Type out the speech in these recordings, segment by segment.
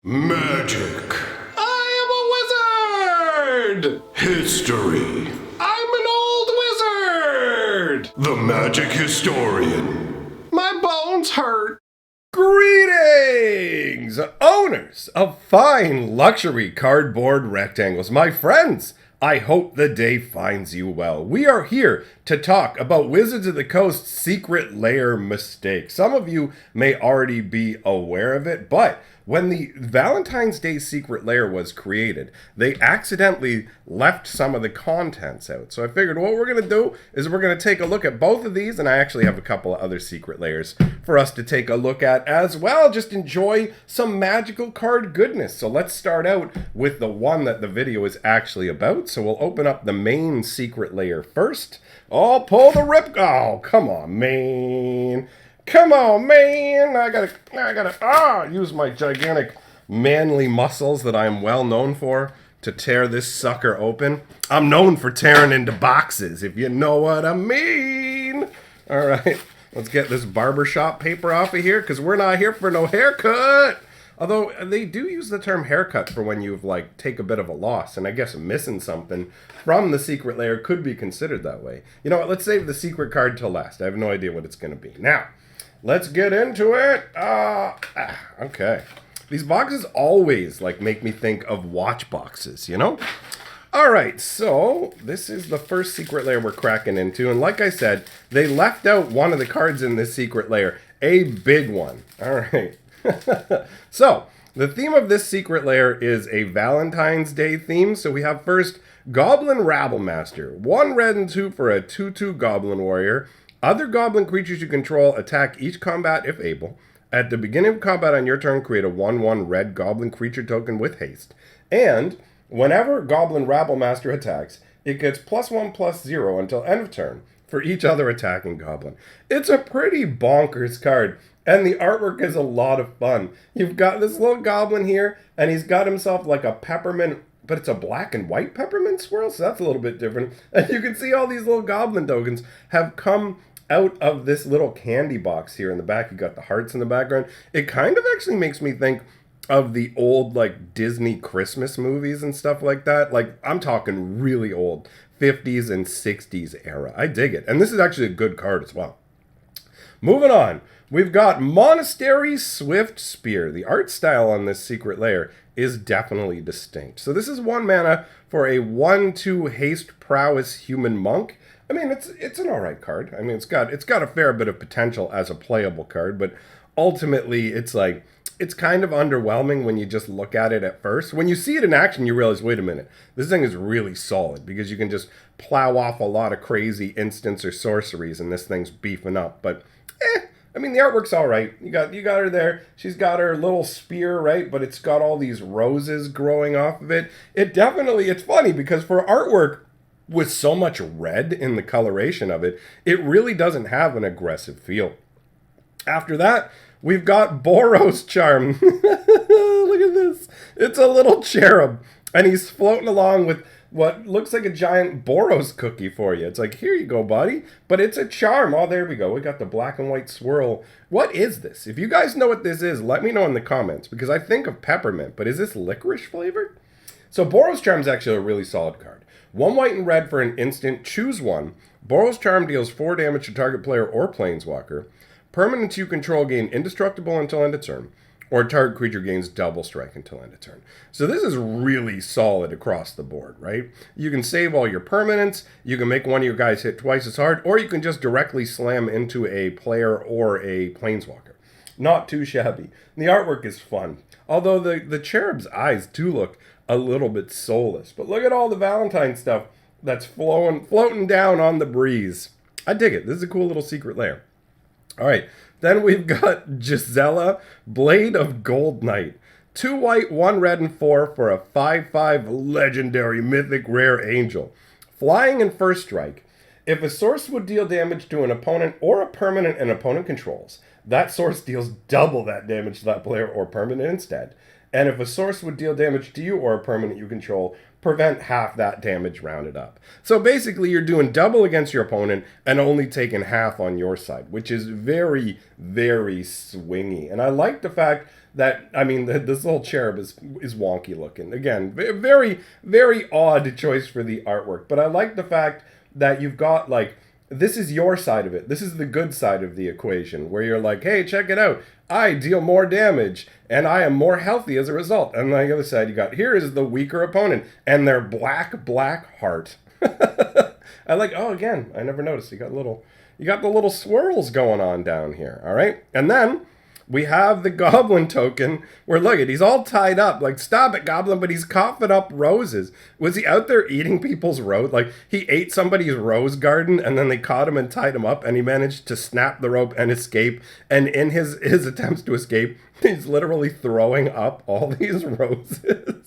Magic. I am a wizard! History. I'm an old wizard! The magic historian. My bones hurt. Greetings, owners of fine luxury cardboard rectangles. My friends, I hope the day finds you well. We are here to talk about Wizards of the Coast's secret lair mistake. Some of you may already be aware of it, but when the Valentine's Day secret lair was created, they accidentally left some of the contents out. So I figured what we're going to do is we're going to take a look at both of these, and I actually have a couple of other secret lairs for us to take a look at as well. Just enjoy some magical card goodness. So let's start out with the one that the video is actually about. So we'll open up the main secret lair first. Oh, pull the rip. Oh, come on, man. Come on, man. I gotta use my gigantic manly muscles that I am well known for to tear this sucker open. I'm known for tearing into boxes, if you know what I mean. All right, let's get this barbershop paper off of here, because we're not here for no haircut. Although they do use the term haircut for when you've take a bit of a loss, and I guess missing something from the secret lair could be considered that way. You know what, let's save the secret card till last. I have no idea what it's going to be. Now, let's get into it. Okay. These boxes always make me think of watch boxes, you know? All right, so this is the first secret lair we're cracking into. And like I said, they left out one of the cards in this secret lair, a big one. All right. So the theme of this secret lair is a Valentine's Day theme. So we have first Goblin Rabblemaster. 1 red and 2 for a 2/2 Goblin Warrior. Other goblin creatures you control attack each combat if able. At the beginning of combat on your turn, create a 1/1 red goblin creature token with haste. And whenever Goblin Rabblemaster attacks, it gets +1/+0 until end of turn for each other attacking goblin. It's a pretty bonkers card, and the artwork is a lot of fun. You've got this little goblin here, and he's got himself a peppermint, but it's a black and white peppermint swirl, so that's a little bit different. And you can see all these little goblin tokens have come out of this little candy box here in the back. You got the hearts in the background. It kind of actually makes me think of the old Disney Christmas movies and stuff like that. I'm talking really old 50s and 60s era. I dig it. And this is actually a good card as well. Moving on, we've got Monastery Swift Spear. The art style on this secret lair is definitely distinct. So this is 1 mana for a 1/2 haste prowess human monk. I mean, it's an alright card. I mean, it's got a fair bit of potential as a playable card, but ultimately it's kind of underwhelming when you just look at it at first. When you see it in action, you realize, wait a minute, this thing is really solid, because you can just plow off a lot of crazy instants or sorceries, and this thing's beefing up. But I mean, the artwork's all right. You got her there. She's got her little spear, right? But it's got all these roses growing off of it. It's funny because for artwork with so much red in the coloration of it, it really doesn't have an aggressive feel. After that, we've got Boros Charm. Look at this. It's a little cherub, and he's floating along with what looks like a giant Boros cookie for you. It's here you go, buddy. But it's a charm. Oh, there we go. We got the black and white swirl. What is this? If you guys know what this is, let me know in the comments, because I think of peppermint, but is this licorice flavored? So Boros Charm is actually a really solid card. 1 white and red for an instant. Choose one. Boros Charm deals 4 damage to target player or planeswalker. Permanents you control gain indestructible until end of turn, or target creature gains double strike until end of turn. So this is really solid across the board, right? You can save all your permanents, you can make one of your guys hit twice as hard, or you can just directly slam into a player or a planeswalker. Not too shabby. The artwork is fun, although the cherub's eyes do look a little bit soulless. But look at all the Valentine stuff that's floating down on the breeze. I dig it. This is a cool little secret lair. All right, then we've got Gisela, Blade of Gold Knight. 2 white, 1 red, and 4 for a 5/5 legendary mythic rare angel. Flying and first strike. If a source would deal damage to an opponent or a permanent an opponent controls, that source deals double that damage to that player or permanent instead. And if a source would deal damage to you or a permanent you control, prevent half that damage rounded up. So basically, you're doing double against your opponent and only taking half on your side, which is very, very swingy. And I like the fact that, I mean, this little cherub is wonky looking. Again, very, very odd choice for the artwork. But I like the fact that you've got, like, this is your side of it. This is the good side of the equation, where you're like, hey, check it out. I deal more damage, and I am more healthy as a result. And on the other side, you got, here is the weaker opponent, and their black heart. I like, oh, again, I never noticed. You got the little swirls going on down here, all right? And then we have the goblin token where, look at, he's all tied up. Like, stop it, goblin, but he's coughing up roses. Was he out there eating people's rose? Like, he ate somebody's rose garden, and then they caught him and tied him up, and he managed to snap the rope and escape. And in his attempts to escape, he's literally throwing up all these roses.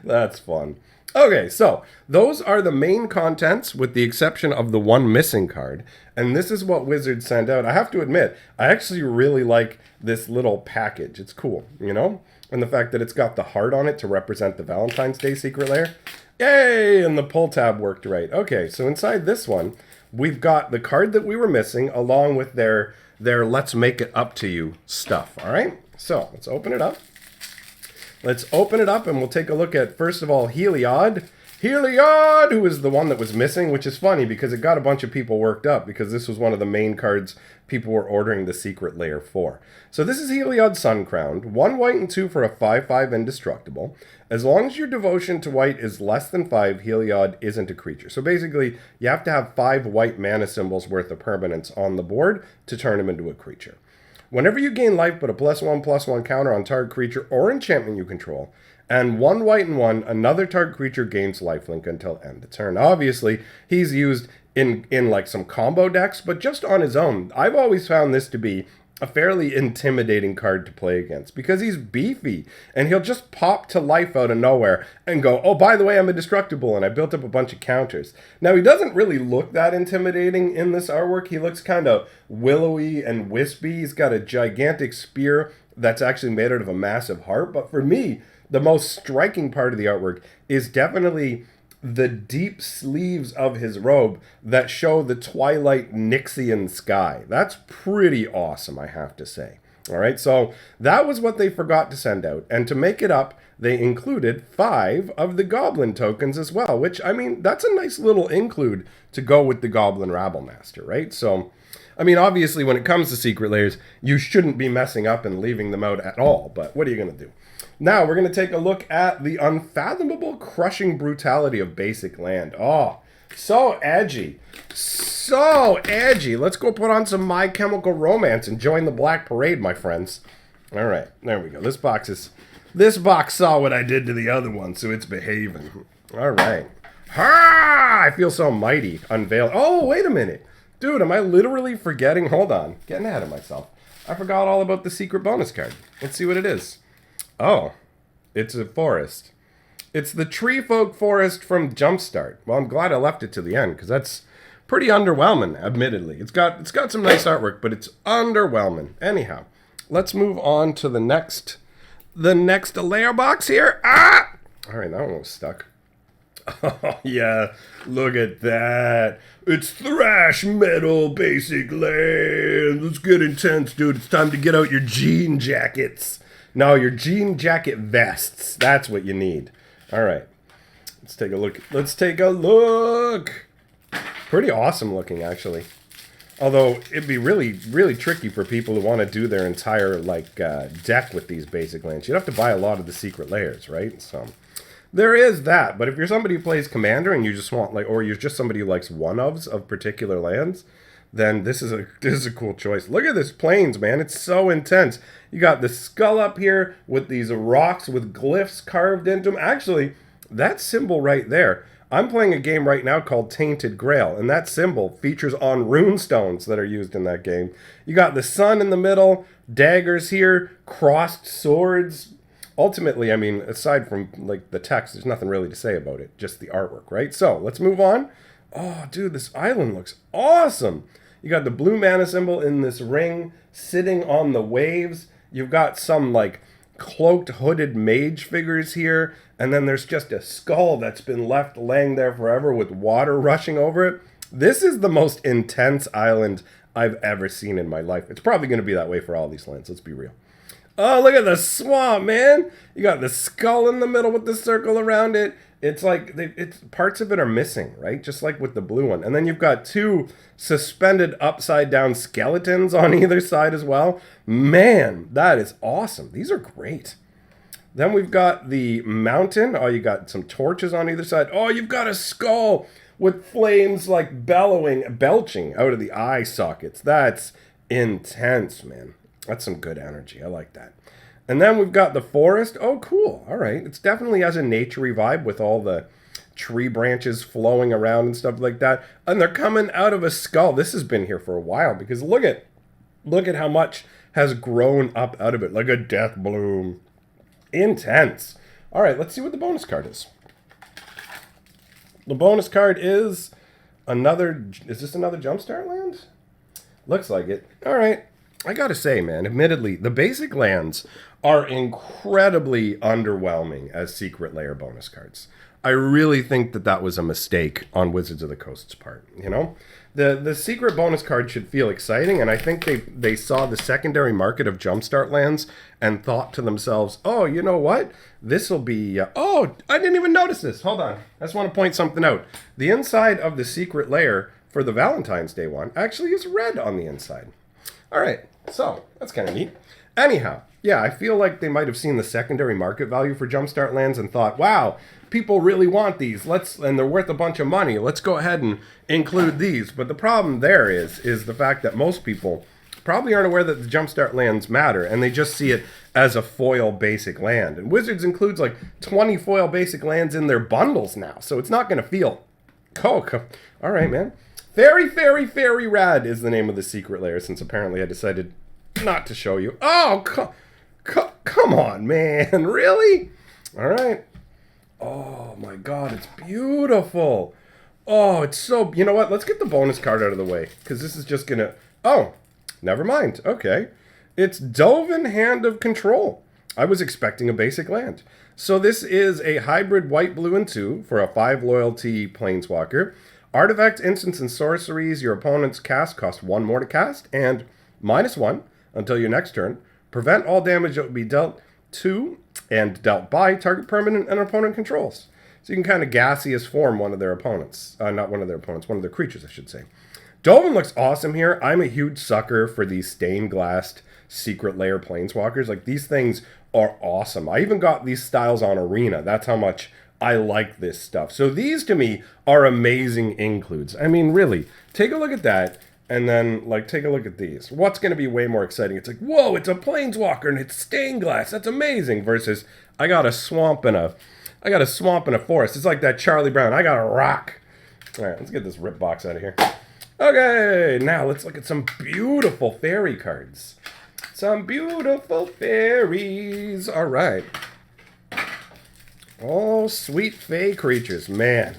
That's fun. Okay, so those are the main contents with the exception of the one missing card. And this is what Wizards sent out. I have to admit, I actually really like this little package. It's cool, you know? And the fact that it's got the heart on it to represent the Valentine's Day secret lair. Yay! And the pull tab worked right. Okay, so inside this one, we've got the card that we were missing along with their let's make it up to you stuff, all right? So let's open it up. Let's open it up and we'll take a look at, first of all, Heliod. Heliod, who is the one that was missing, which is funny because it got a bunch of people worked up because this was one of the main cards people were ordering the secret lair for. So this is Heliod Suncrowned. 1 white and 2 for a 5/5 indestructible. As long as your devotion to white is less than 5, Heliod isn't a creature. So basically, you have to have 5 white mana symbols worth of permanence on the board to turn him into a creature. Whenever you gain life, put a +1/+1 counter on target creature or enchantment you control, and 1 white and 1, another target creature gains lifelink until end of turn. Obviously, he's used in like some combo decks, but just on his own. I've always found this to be a fairly intimidating card to play against because he's beefy and he'll just pop to life out of nowhere and go, oh, by the way, I'm indestructible and I built up a bunch of counters. Now, he doesn't really look that intimidating in this artwork. He looks kind of willowy and wispy. He's got a gigantic spear that's actually made out of a massive heart. But for me, the most striking part of the artwork is definitely the deep sleeves of his robe that show the twilight Nixian sky. That's pretty awesome, I have to say. All right, so that was what they forgot to send out. And to make it up, they included 5 of the goblin tokens as well, which, I mean, that's a nice little include to go with the goblin Rabblemaster, right? So, I mean, obviously, when it comes to secret lairs, you shouldn't be messing up and leaving them out at all, but what are you going to do? Now, we're going to take a look at the unfathomable crushing brutality of basic land. Oh, so edgy. So edgy. Let's go put on some My Chemical Romance and join the Black Parade, my friends. All right, there we go. This box saw what I did to the other one, so it's behaving. All right. Ha! I feel so mighty. Unveil. Oh, wait a minute. Dude, am I literally forgetting? Hold on. Getting ahead of myself. I forgot all about the secret bonus card. Let's see what it is. Oh, it's a forest. It's the Tree Folk Forest from Jumpstart. Well, I'm glad I left it to the end because that's pretty underwhelming, admittedly. It's got some nice artwork, but it's underwhelming. Anyhow, let's move on to the next layer box here. Ah! All right, that one was stuck. Oh, yeah, look at that. It's thrash metal basic land. Let's get intense, dude. It's time to get out your jean jackets. No, your jean jacket vests. That's what you need. All right. Let's take a look. Let's take a look. Pretty awesome looking, actually. Although, it'd be really, really tricky for people who want to do their entire, like, deck with these basic lands. You'd have to buy a lot of the secret lairs, right? So, there is that. But if you're somebody who plays Commander and you just want, like, or you're just somebody who likes one-ofs of particular lands, then this is a cool choice. Look at this plains, man. It's so intense. You got the skull up here with these rocks with glyphs carved into them. Actually, that symbol right there, I'm playing a game right now called Tainted Grail, and that symbol features on rune stones that are used in that game. You got the sun in the middle, daggers here, crossed swords. Ultimately, I mean, aside from like the text, there's nothing really to say about it, just the artwork, right? So, let's move on. Oh, dude, this island looks awesome. You got the blue mana symbol in this ring sitting on the waves. You've got some like cloaked, hooded mage figures here. And then there's just a skull that's been left laying there forever with water rushing over it. This is the most intense island I've ever seen in my life. It's probably going to be that way for all these lands, let's be real. Oh, look at the swamp, man. You got the skull in the middle with the circle around it. It's like, parts of it are missing, right? Just like with the blue one. And then you've got two suspended upside down skeletons on either side as well. Man, that is awesome. These are great. Then we've got the mountain. Oh, you got some torches on either side. Oh, you've got a skull with flames like belching out of the eye sockets. That's intense, man. That's some good energy. I like that. And then we've got the forest. Oh, cool. All right. It's definitely has a naturey vibe with all the tree branches flowing around and stuff like that. And they're coming out of a skull. This has been here for a while because look at how much has grown up out of it. Like a death bloom. Intense. All right. Let's see what the bonus card is. The bonus card is another... Is this another Jumpstart land? Looks like it. All right. I gotta say, man, admittedly, the basic lands are incredibly underwhelming as Secret Lair bonus cards. I really think that was a mistake on Wizards of the Coast's part, you know? The secret bonus card should feel exciting, and I think they saw the secondary market of Jumpstart lands and thought to themselves, oh, you know what? This will be... oh, I didn't even notice this. Hold on. I just want to point something out. The inside of the Secret Lair for the Valentine's Day one actually is red on the inside. All right. So, that's kind of neat. Anyhow, yeah, I feel like they might have seen the secondary market value for Jumpstart lands and thought, wow, people really want these. And they're worth a bunch of money. Let's go ahead and include these. But the problem there is the fact that most people probably aren't aware that the Jumpstart lands matter, and they just see it as a foil basic land. And Wizards includes like 20 foil basic lands in their bundles now, so it's not going to feel... Oh, all right, man. Very, very, very rad is the name of the Secret Lair, since apparently I decided not to show you. Oh, come on, man. Really? All right. Oh, my God. It's beautiful. Oh, it's so... You know what? Let's get the bonus card out of the way, because this is just going to... Oh, never mind. Okay. It's Dovin Hand of Control. I was expecting a basic land. So this is a hybrid white, blue, and 2 for a 5 loyalty planeswalker. Artifacts, instants, and sorceries your opponent's cast cost 1 more to cast, and -1 until your next turn. Prevent all damage that would be dealt to and dealt by target permanent and opponent controls. So you can kind of gaseous form one of their opponents. Not one of their opponents, one of their creatures, I should say. Dovin looks awesome here. I'm a huge sucker for these stained glassed Secret Lair planeswalkers. Like, these things are awesome. I even got these styles on Arena. That's how much I like this stuff. So these to me are amazing includes. I mean, really, take a look at that and then like take a look at these. What's going to be way more exciting? It's like, whoa, it's a planeswalker and it's stained glass. That's amazing. Versus I got a swamp and a forest. It's like that Charlie Brown. I got a rock. All right, let's get this rip box out of here. Okay, now let's look at some beautiful fairy cards. Some beautiful fairies. All right. Oh, sweet fey creatures, man.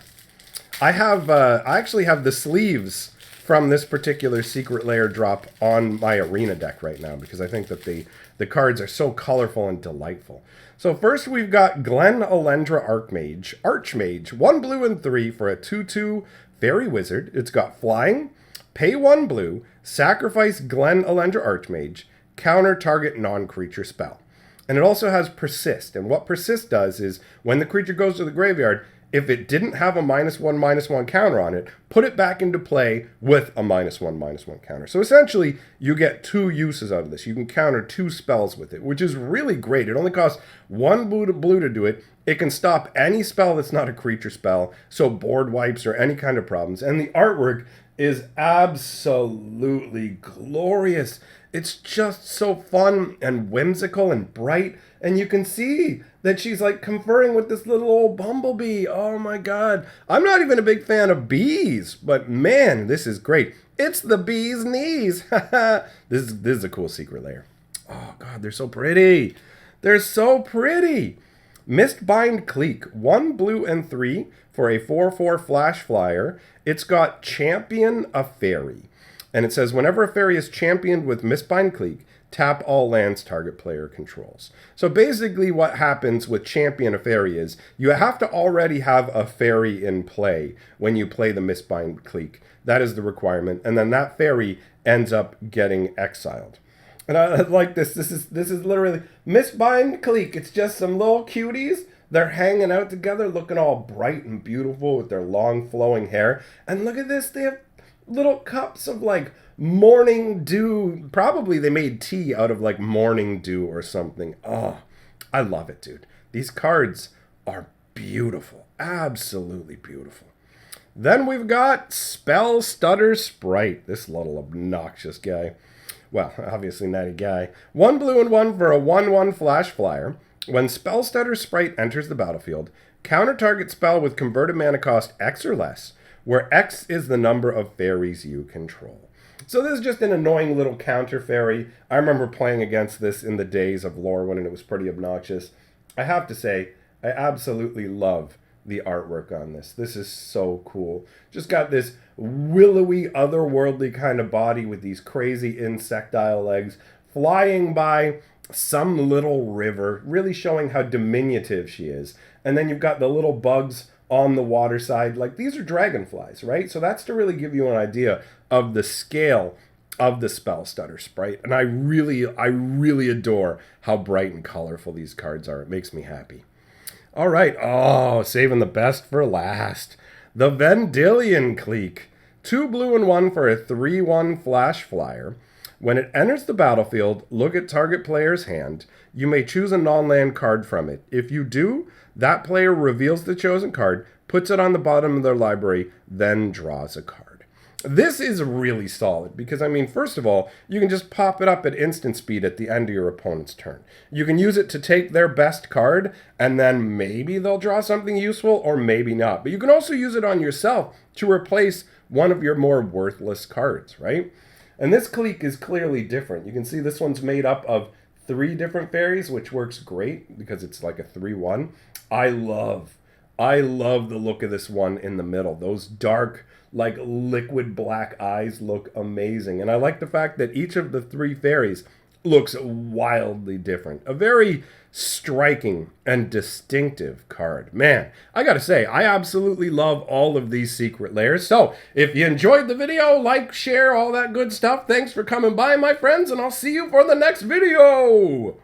I actually have the sleeves from this particular Secret Lair drop on my Arena deck right now because I think that the cards are so colorful and delightful. So first we've got Glen Elendra Archmage, 1 blue and 3 for a 2/2 fairy wizard. It's got flying, pay 1 blue, sacrifice Glen Elendra Archmage, counter target non-creature spell. And it also has Persist. And what Persist does is when the creature goes to the graveyard, if it didn't have a -1/-1 counter on it, put it back into play with a -1/-1 counter. So essentially, you get 2 uses out of this. You can counter 2 spells with it, which is really great. It only costs 1 blue to do it. It can stop any spell that's not a creature spell, so board wipes or any kind of problems. And the artwork is absolutely glorious. It's just so fun and whimsical and bright. And you can see that she's like conferring with this little old bumblebee. Oh my God. I'm not even a big fan of bees, but man, this is great. It's the bee's knees. This is a cool Secret Lair. Oh God, they're so pretty. They're so pretty. Mistbind Clique, 1 blue and 3 for a 4/4 flash flyer. It's got Champion a Fairy. And it says, whenever a fairy is championed with Mistbind Clique, tap all lands target player controls. So basically what happens with Champion a Fairy is you have to already have a fairy in play when you play the Mistbind Clique. That is the requirement. And then that fairy ends up getting exiled. And I like this. This is literally Mistbind Clique. It's just some little cuties. They're hanging out together looking all bright and beautiful with their long flowing hair. And look at this. They have little cups of like morning dew. Probably they made tea out of like morning dew or something. Oh, I love it, dude. These cards are beautiful. Absolutely beautiful. Then we've got Spell Stutter Sprite. This little obnoxious guy. Well, obviously not a guy. 1 blue and 1 for a 1/1 flash flyer. When Spell Stutter Sprite enters the battlefield, counter target spell with converted mana cost X or less, where X is the number of fairies you control. So this is just an annoying little counter fairy. I remember playing against this in the days of lore when it was pretty obnoxious. I have to say, I absolutely love the artwork on this. This is so cool. Just got this willowy, otherworldly kind of body with these crazy insectile legs flying by some little river, really showing how diminutive she is. And then you've got the little bugs on the water side. Like, these are dragonflies, right? So that's to really give you an idea of the scale of the Spell Stutter Sprite. And I really adore how bright and colorful these cards are. It makes me happy. All right. Oh, saving the best for last. The Vendilion Clique. 2 blue and 1 for a 3/1 flash flyer. When it enters the battlefield, look at target player's hand. You may choose a non-land card from it. If you do, that player reveals the chosen card, puts it on the bottom of their library, then draws a card. This is really solid because, I mean, first of all, you can just pop it up at instant speed at the end of your opponent's turn. You can use it to take their best card, and then maybe they'll draw something useful, or maybe not. But you can also use it on yourself to replace one of your more worthless cards, right? And this clique is clearly different. You can see this one's made up of 3 different fairies, which works great because it's like a 3/1. I love the look of this one in the middle. Those dark, like liquid black eyes look amazing. And I like the fact that each of the 3 fairies looks wildly different. A very striking and distinctive card. Man, I gotta say, I absolutely love all of these secret lairs. So, if you enjoyed the video, like, share, all that good stuff. Thanks for coming by, my friends, and I'll see you for the next video!